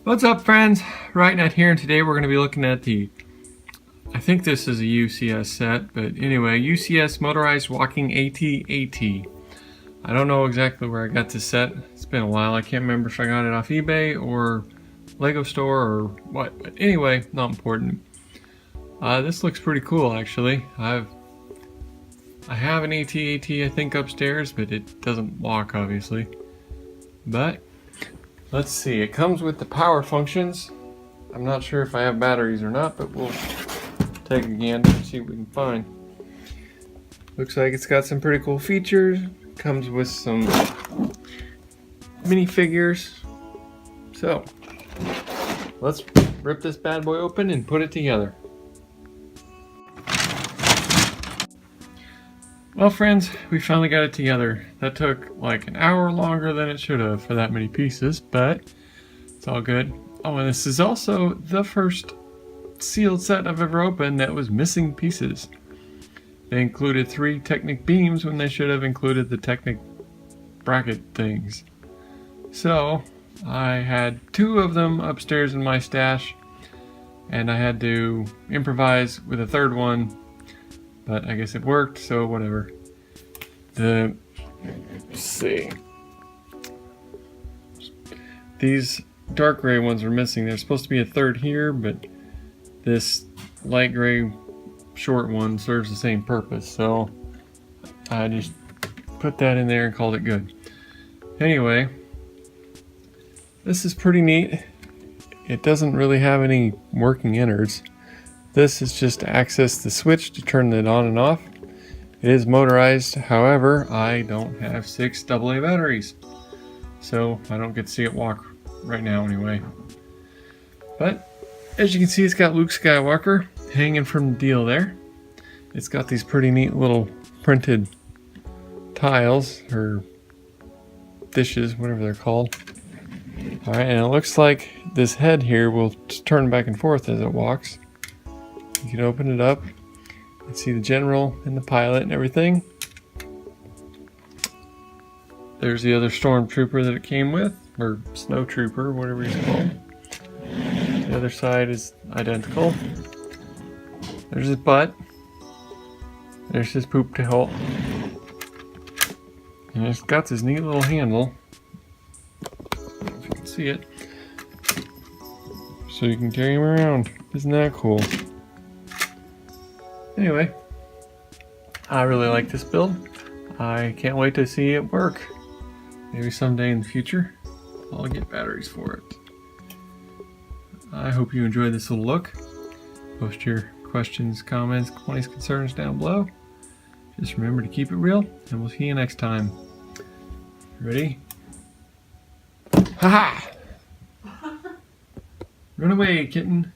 What's up, friends? RightNet here, and today we're going to be looking at I think this is a UCS set, but anyway, UCS Motorized Walking AT-AT. I don't know exactly where I got this set. It's been a while. I can't remember if I got it off eBay or Lego store or what, but anyway, not important. This looks pretty cool, actually. I have an AT-AT, I think, upstairs, but it doesn't walk, obviously. But let's see, it comes with the power functions. I'm not sure if I have batteries or not, but we'll take a gander and see what we can find. Looks like it's got some pretty cool features. Comes with some minifigures. So, let's rip this bad boy open and put it together. Well, friends, we finally got it together. That took like an hour longer than it should have for that many pieces, but it's all good. Oh, and this is also the first sealed set I've ever opened that was missing pieces. They included 3 Technic beams when they should have included the Technic bracket things. So, I had 2 of them upstairs in my stash, and I had to improvise with a 3rd one. But I guess it worked, so whatever. Let's see. These dark gray ones are missing. There's supposed to be a 3rd here, but this light gray short one serves the same purpose. So I just put that in there and called it good. Anyway, this is pretty neat. It doesn't really have any working innards. This is just to access the switch to turn it on and off. It is motorized, however, I don't have 6 AA batteries, so I don't get to see it walk right now anyway. But as you can see, it's got Luke Skywalker hanging from the deal there. It's got these pretty neat little printed tiles, or dishes, whatever they're called. Alright, and it looks like this head here will turn back and forth as it walks. You can open it up and see the general and the pilot and everything. There's the other stormtrooper that it came with, or snow trooper, whatever he's called. The other side is identical. There's his butt. There's his poop tail. And it's got this neat little handle. If you can see it. So you can carry him around. Isn't that cool? Anyway, I really like this build. I can't wait to see it work. Maybe someday in the future, I'll get batteries for it. I hope you enjoyed this little look. Post your questions, comments, complaints, concerns down below. Just remember to keep it real, and we'll see you next time. Ready? Ha ha! Run away, kitten.